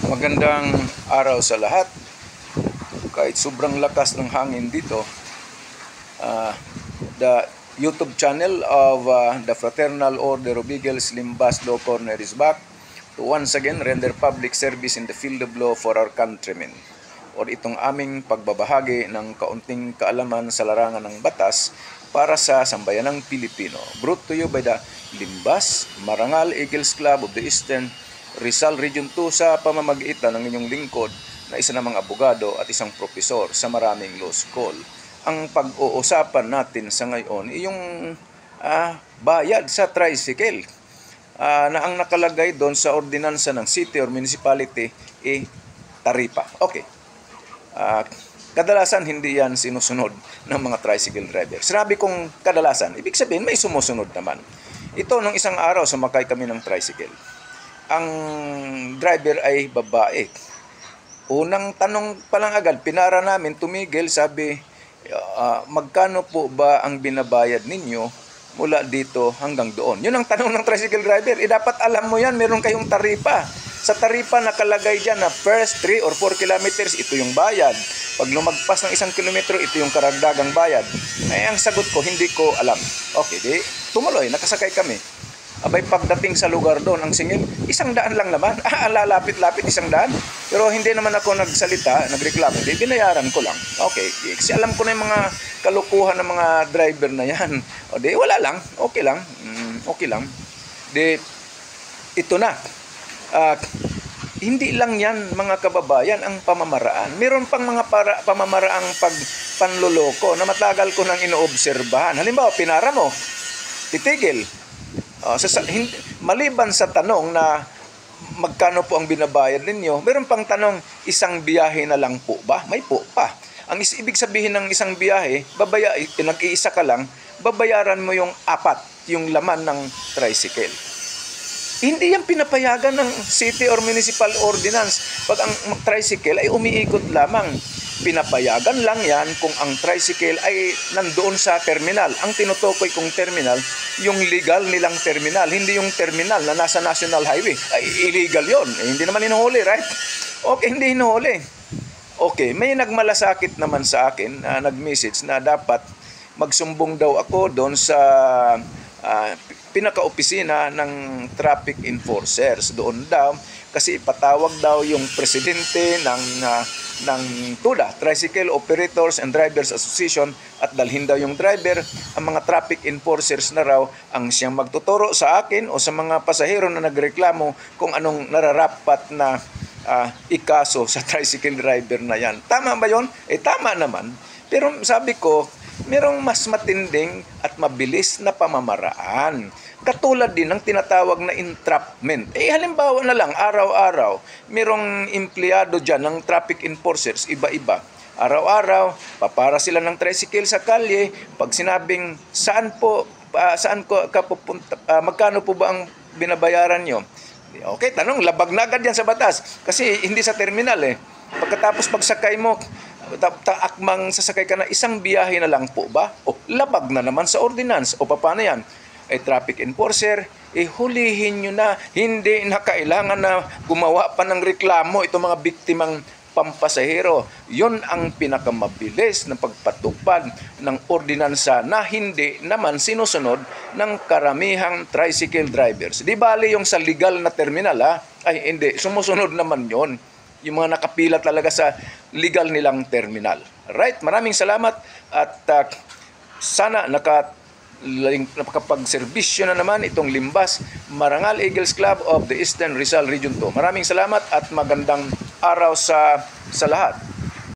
Magandang araw sa lahat. Kahit sobrang lakas ng hangin dito, the YouTube channel of the Fraternal Order of Eagles Limbas Law Corner is back to once again render public service in the field of law for our countrymen, or itong aming pagbabahagi ng kaunting kaalaman sa larangan ng batas para sa sambayanang Pilipino. Brought to you by the Limbas Marangal Eagles Club of the Eastern Rizal Region 2 sa pamamagitan ng inyong lingkod na isa namang abogado at isang propesor sa maraming law school. Ang pag-uusapan natin sa ngayon ay yung bayad sa tricycle na ang nakalagay doon sa ordinansa ng city or municipality ay taripa. Okay. Kadalasan hindi yan sinusunod ng mga tricycle driver. Sinabi kong kadalasan, ibig sabihin may sumusunod naman. Ito, nung isang araw sumakay kami ng tricycle. Ang driver ay babae. Unang tanong pa lang agad, pinara namin, tumigil, sabi, magkano po ba ang binabayad ninyo mula dito hanggang doon? Yun ang tanong ng tricycle driver. Dapat alam mo yan, meron kayong taripa. Sa taripa nakalagay dyan na first 3 or 4 kilometers, ito yung bayad. Pag lumagpas ng 1 kilometro, ito yung karagdagang bayad. Ay, ang sagot ko, hindi ko alam. Okay, di, tumuloy, nakasakay kami. Abay, pagdating sa lugar doon, ang singil, 100 lang naman. Lalapit-lapit, 100. Pero hindi naman ako nagsalita, nagreklamo. Di, binayaran ko lang. Okay, kasi alam ko na yung mga kalukuhan ng mga driver na yan. O di, wala lang. Okay lang. Okay lang. Di, ito na. Hindi lang yan, mga kababayan, ang pamamaraan. Meron pang mga pamamaraang panloloko na matagal ko nang inoobserbahan. Halimbawa, pinara mo, titigil. Maliban sa tanong na magkano po ang binabayad ninyo, meron pang tanong, isang biyahe na lang po ba? May po pa. Ang ibig sabihin ng isang biyahe, pinag-iisa ka lang, babayaran mo yung 4, yung laman ng tricycle. Hindi yan pinapayagan ng city or municipal ordinance. Pag ang tricycle ay umiikot lamang, pinapayagan lang yan kung ang tricycle ay nandoon sa terminal. Ang tinutukoy kong terminal, yung legal nilang terminal, hindi yung terminal na nasa National Highway. Ay, illegal yon. Hindi naman hinuhuli, right? Okay, hindi hinuhuli. Okay, may nagmalasakit naman sa akin, nag-message na dapat magsumbong daw ako doon sa pinaka-opisina ng traffic enforcers. Doon daw, kasi ipatawag daw yung presidente ng TUDA, Tricycle Operators and Drivers Association, at dalhin daw yung driver. Ang mga traffic enforcers na raw ang siyang magtuturo sa akin o sa mga pasahero na nagreklamo kung anong nararapat na ikaso sa tricycle driver na yan. Tama ba yon? Tama naman. Pero sabi ko, merong mas matinding at mabilis na pamamaraan. Katulad din ng tinatawag na entrapment. Halimbawa na lang, araw-araw, merong empleyado dyan ng traffic enforcers, iba-iba. Araw-araw, papara sila ng tricycle sa kalye. Pag sinabing, saan ka pupunta, magkano po ba ang binabayaran nyo? Okay, tanong, labag na agad yan sa batas. Kasi hindi sa terminal Pagkatapos pagsakay mo, akmang sasakay ka na, isang biyahe na lang po ba? O, labag na naman sa ordinance. O, paano yan? Traffic enforcer, hulihin nyo na. Hindi na kailangan na gumawa pa ng reklamo itong mga biktimang pampasahero. Yun ang pinakamabilis na pagpatupad ng ordinansa na hindi naman sinusunod ng karamihang tricycle drivers. Di bali yung sa legal na terminal, ay hindi, sumusunod naman yon. Yung mga nakapila talaga sa legal nilang terminal. Right? Maraming salamat at sana nakapag-serbisyo na naman itong Limbas Marangal Eagles Club of the Eastern Rizal Region 2. Maraming salamat at magandang araw sa lahat.